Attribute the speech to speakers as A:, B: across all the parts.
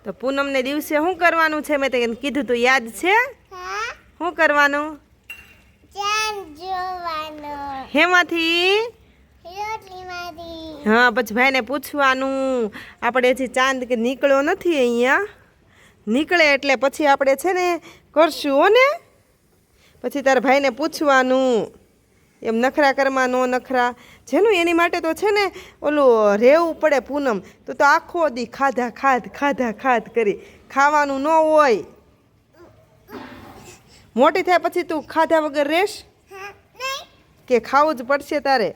A: તો પૂનમને દિવસે શું કરવાનું છે? મેં તને કીધું તું યાદ છે? શું કરવાનું?
B: ચાંદ જોવાનો.
A: હેમાંથી?
B: રોટલીમાંથી.
A: હા, પછી ભાઈને પૂછવાનું. આપણે હજી ચાંદ કે નીકળ્યો નથી અહીંયા. નીકળે એટલે પછી આપણે છે ને કરશું હો ને. પછી તારા ભાઈને પૂછવાનું. એમ નખરા કરમાં નો નખરા જેનું એની માટે તો છે ને ઓલું રહેવું પડે પૂનમ. તો આખો દી ખાધા ખાધ કરી ખાવાનું ન હોય. મોટી થાય પછી તું ખાધા વગર રહેશ કે ખાવું જ પડશે તારે?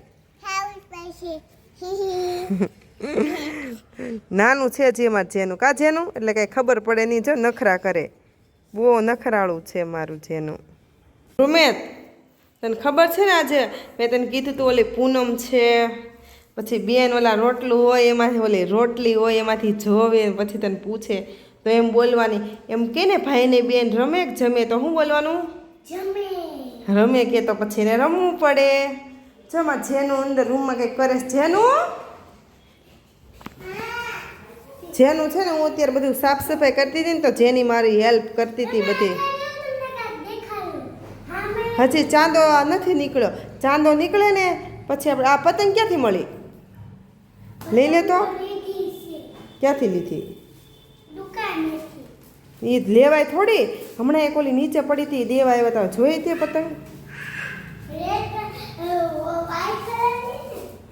A: નાનું છે જેમાં જેનું કા જેનું એટલે કઈ ખબર પડે નહીં. જો નખરા કરે, બહુ નખરાળું છે મારું જેનું. રૂમેત, તને ખબર છે ને આજે મેં તને કીધું તું ઓલી પૂનમ છે, પછી બેન ઓલા રોટલું હોય એમાંથી ઓલી રોટલી હોય એમાંથી જોવે પછી તને પૂછે તો એમ બોલવાની. એમ કે ને ભાઈને બેન રમે કે જમે તો શું બોલવાનું?
B: જમે.
A: રમે કે તો પછી એને રમવું પડે. જમા જેનું અંદર રૂમમાં કંઈક કરે છે. જેનું છે ને હું અત્યારે બધું સાફ સફાઈ કરતી હતી ને તો જેની મારી હેલ્પ કરતી હતી બધી. હજી ચાંદો નથી નીકળ્યો. ચાંદો નીકળે ને પછી આપણે આ પતંગ ક્યાંથી મળી? લઈ લે તો. ક્યાંથી લીધી? એ લેવાય થોડી. હમણાં એક ઓલી નીચે પડી હતી દેવા આવ્યા હતા, જોઈ તે પતંગ?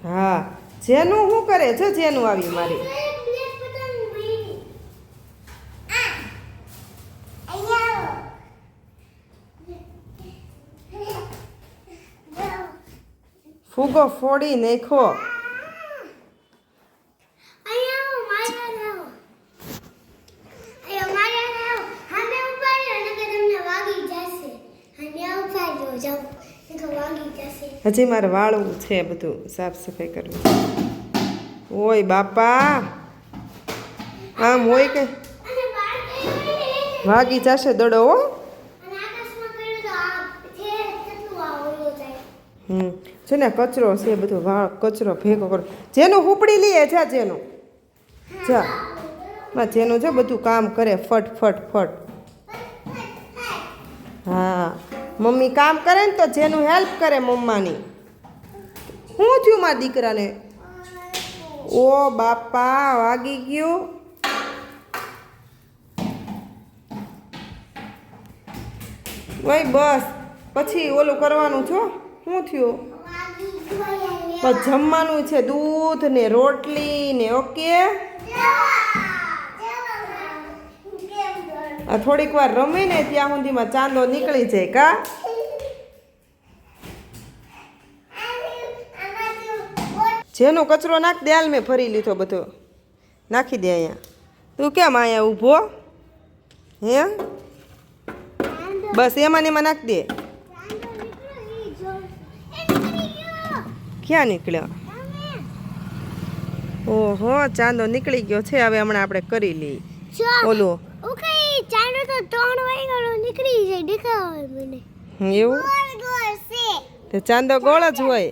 A: હા, જેનું શું કરે છે? જેનું આવી મારી ફૂગો ફોડી નાખો. હજી મારે વાળવું છે, બધું સાફ સફાઈ કરવી. ઓય બાપા, આમ હોય કે વાગી જશે દડો હો. છે ને કચરો છે બધો વાળ કચરો ભેગો કરો. જેનું હુપડી લઈએ જા જેનું જા જેનું જો બધું કામ કરે ફટ ફટ ફટ. હા, મમ્મી કામ કરે ને તો જેનું હેલ્પ કરે મમ્માની. શું થયું મારા દીકરાને? ઓ બાપા, વાગી ગયું. ભાઈ બસ પછી ઓલું કરવાનું છો. શું થયું? બસ જમવાનું છે, દૂધ ને રોટલી ને. ઓકે, થોડીક વાર રમે ને ત્યાં સુધીમાં ચાંદો નીકળી જાય કા? જેનો કચરો નાખ દે. હાલ મેં ભરી લીધો બધો, નાખી દે અહીંયા. તું કેમ અહીંયા ઊભો હે? બસ એમાં ને એમાં નાખ દે. ક્યાં નીકળ્યો? ઓહો, ચાંદો નીકળી ગયો છે. હવે હમણાં આપણે કરી લઈએ ઓલું.
B: ચાંદો તો 3 વાગ્યાનો નીકળી જાય દેખાય મને.
A: એવું તે ચાંદો ગોળ જ હોય.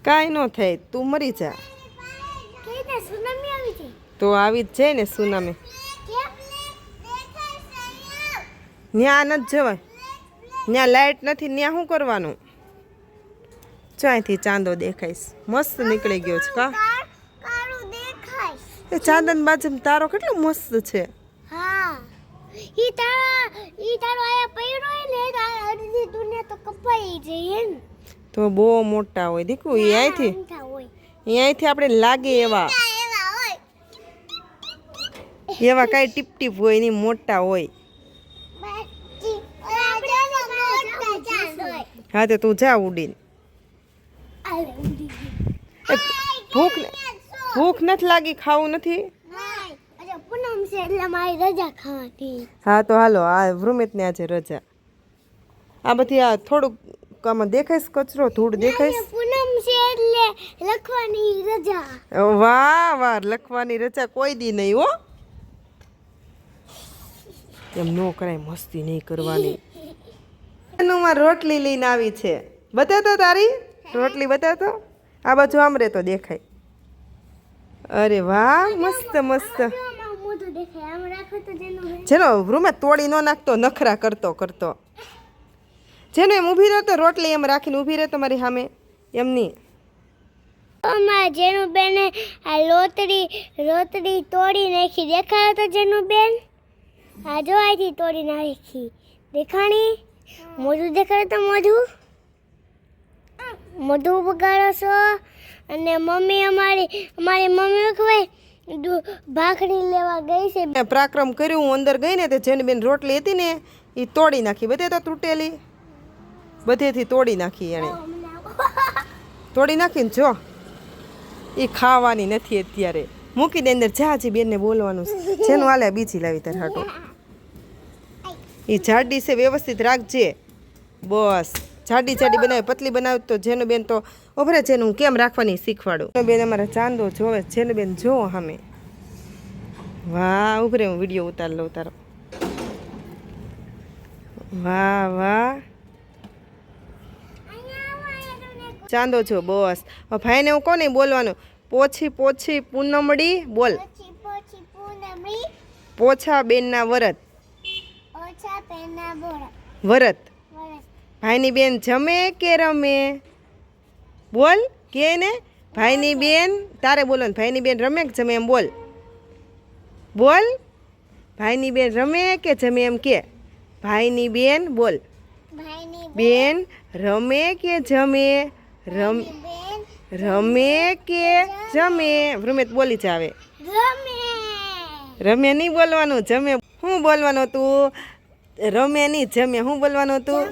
A: કાંઈ ન થાય, તું મરી જા. તો આવી જ જાય ને સુનામી. ત્યાં નથી જવાય, ત્યાં લાઇટ નથી. ત્યાં શું કરવાનું? ચાંયથી ચાંદો દેખાઈશ. મસ્ત નીકળી ગયો છે કા? એ ચાંદન બાજુ તારો કેટલો મસ્ત છે.
B: હા, તારો આયા પૈરો ને અડધી દુનિયા તો કપાઈ જાય ને.
A: તો બહુ મોટા હોય દીકુ. એ અહીંથી આપણે લાગે એવા કાંઈ ટીપ ટીપ હોય નહીં, મોટા હોય. હા તો તું જા ઉડીને. ભૂખ નથી લાગી? ખાવું નથી?
B: પૂનમ છે એટલે મારી રજા ખાવાની.
A: હા તો હાલો, આ વૃમિતને આજે રજા. આ બધી આ થોડુંક આમાં દેખાઈશ કચરો, ધૂળ દેખાઈશ.
B: પૂનમ છે એટલે લખવાની રજા.
A: વાહ વાહ, લખવાની રજા કોઈ દી નહીં હો. એમ નો કરાય, મસ્તી નહીં કરવાની. એનું રોટલી લઈને આવી છે. બતાવતો તારી રોટલી બતાવતો. આ બાજુ આમ રે તો દેખાય. અરે વાહ મસ્ત મસ્ત
B: આમાં મોઢું દેખાય આમ રાખો તો જેનું બેન
A: જેનો રૂમે તોડી ન નાખતો નખરા કરતો કરતો જેનો એમ ઊભી રહ્યો તો રોટલી એમ રાખીને ઊભી રહ્યો તમારી સામે એમની
B: અમારા જેનું બેન આ રોતડી તોડી નાખી દેખાડો તો જેનું બેન આ જો આથી તોડી નાખી દેખાણી મોઢું દેખાડો તો મોઢું બગાડો છો અને મમ્મી અમારી મમ્મી ખવાય ભાખરી લેવા ગઈ છે
A: પરાક્રમ કર્યું હું અંદર ગઈ ને તે જેની બેન રોટલી હતી ને એ તોડી નાખી બધે તો તૂટેલી બધેથી તોડી નાખી એણે તોડી નાખીને જો એ ખાવાની નથી અત્યારે મૂકી દે અંદર જાજી બેનને બોલવાનું છે. જેનું હાલે બીજી લાવી તાર હાટો એ જાડી છે વ્યવસ્થિત રાખજે બસ જાડી બનાવી પતલી બનાવી તો જેનું બેન તો ઓભરે જેનું હું કેમ રાખવાની શીખવાડું બેન અમારા ચાંદો જોવે જેનું બેન જોવો સામે વાહ ઉભરે હું વિડીયો ઉતાર લઉં તારો વાહ વાહ ચાંદો છો બસ ભાઈને હું કોને બોલવાનું પોછી પોછી પૂનમડી બોલ
B: પોછી પૂનમડી
A: પોછા બેનના વરત
B: ઓછા પેના બોરા
A: વરત
B: વરસ
A: ભાઈની બેન જમે કે રમે બોલ કે ને ભાઈની બેન તારે બોલવાનું ભાઈની બેન રમે કે જમે એમ બોલ બોલ ભાઈની બેન રમે કે જમે એમ કે ભાઈની બેન બોલ
B: ભાઈની
A: બેન રમે કે જમે
B: બેન
A: રમે કે જમે રમે તો બોલી જાવે
B: રમે
A: રમે નહીં બોલવાનું જમે શું બોલવાનું તું રમે નહીં જમે શું બોલવાનું તું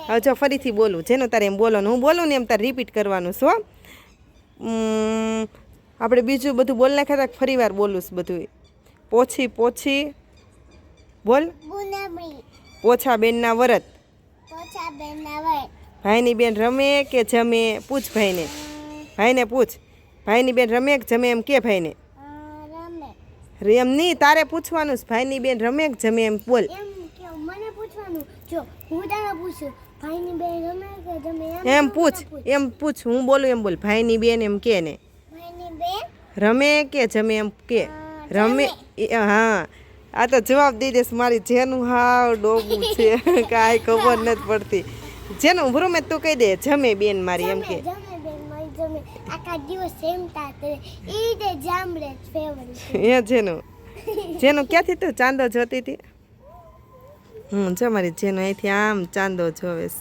A: હવે જો ફરીથી બોલું જેનું તારે એમ બોલવાનું હું બોલું ને એમ તારે રિપીટ કરવાનું છો આપણે બીજું બધું બોલ નાખ્યા હતા ફરી વાર બોલું બધું પોછી પોછી બોલ
B: પૂનમડી
A: પોછા બેનના વરત
B: ઓછા પેના વરસ
A: ભાઈની બેન રમે કે જમે પૂછ ભાઈને પૂછ ભાઈની બેન રમે કે જમે એમ કે ભાઈને
B: રમે
A: એમ નહીં તારે પૂછવાનું છે ભાઈની બેન રમે કે જમે એમ બોલ
B: એમ કે મને પૂછવાનું જો હું તને પૂછું ભાઈની બેન રમે કે જમે
A: એમ પૂછ હું બોલું એમ બોલ ભાઈની બેન એમ કે ને
B: ભાઈની બેન
A: રમે કે જમે એમ કે રમે હા આ તો જવાબ દઈ દેશ મારી જેનું હાવ ડોગું છે કાંઈ ખબર નથી પડતી જેનું ભૂમે તું કહી દે જમે બેન મારી એમ કે
B: જમે બેન મારી જમે આખા દિવસ સેમતા તે ઈ તે જામરે ફેવરિટ
A: એ જેનું ક્યાંથી તું ચાંદો જોતી હતી જો મારી જેનું અહીંથી આમ ચાંદો જોવેશ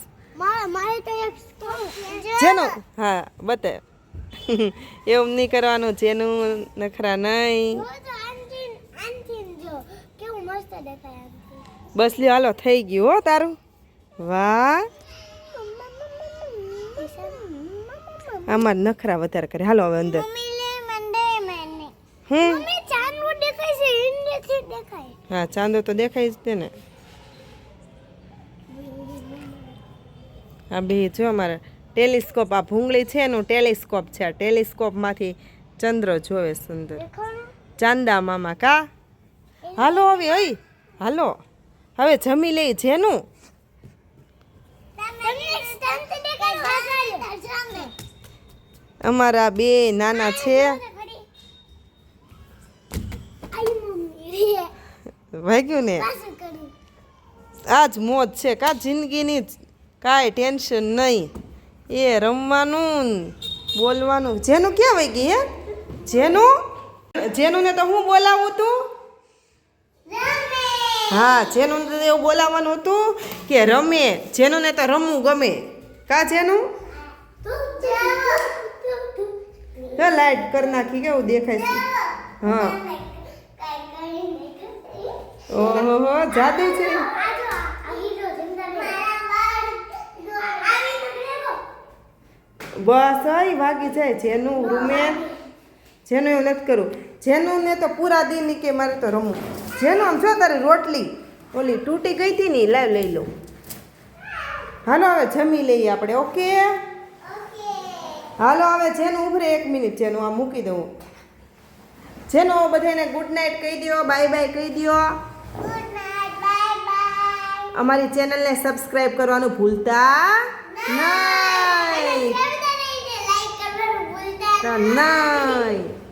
B: મારે તો એક
A: જેનું હા બતાવ એવું નહીં કરવાનું જેનું નખરા નહીં
B: આનથી જો કેવું મસ્ત દેખાય
A: બસ લ્યો હાલો થઈ ગયું હો તારું વાહ આમાં નખરા વધારે કરે હાલો હવે અંદર
B: મમ્મી લે મંડે મને
A: હમ
B: મમ્મી ચાંદલો દેખાય છે ઇન્ડિયાથી દેખાય
A: હા ચાંદો તો દેખાય જ તે ને આ બી જો અમારે ટેલિસ્કોપ આ ભૂંગળી છે એનું ટેલિસ્કોપ છે આ ટેલિસ્કોપમાંથી ચંદ્ર જોવે સુંદર
B: દેખાણું
A: ચાંદા મામા કા હાલો હવે અઈ હાલો હવે જમી લઈ જેનું અમારા બે નાના છે વાગ્યું ને આજ મોજ છે કા જિંદગીની કાંઈ ટેન્શન નહીં એ રમવાનું ને બોલવાનું જેનું ક્યાં વહી ગઈ હે જેનું ને તો હું બોલાવું તું હા જેનું ને તો એવું બોલાવવાનું હતું કે રમે જેનું ને તો રમવું ગમે કા જેનું લાઈટ કરી નાખી કેવું દેખાય છે હા ઓહો જાદુ છે બસ અહીં ભાગી જાય જેનું રૂમે જેનું એવું નથી કરવું જેનું ને તો પૂરા દિન કે મારે તો રમવું જેનું આમ જો તારી રોટલી ઓલી તૂટી ગઈ હતી ને લાવ લઈ લો હાલો હવે જમી લઈએ આપણે ઓકે હાલો હવે જેનું ઉભરે 1 મિનિટ જેનું આ મૂકી દઉં જેનું બધાને ગુડ નાઇટ કહી દો બાય બાય કહી દો અમારી ચેનલને સબસ્ક્રાઇબ કરવાનું ભૂલતા નહીં નહીં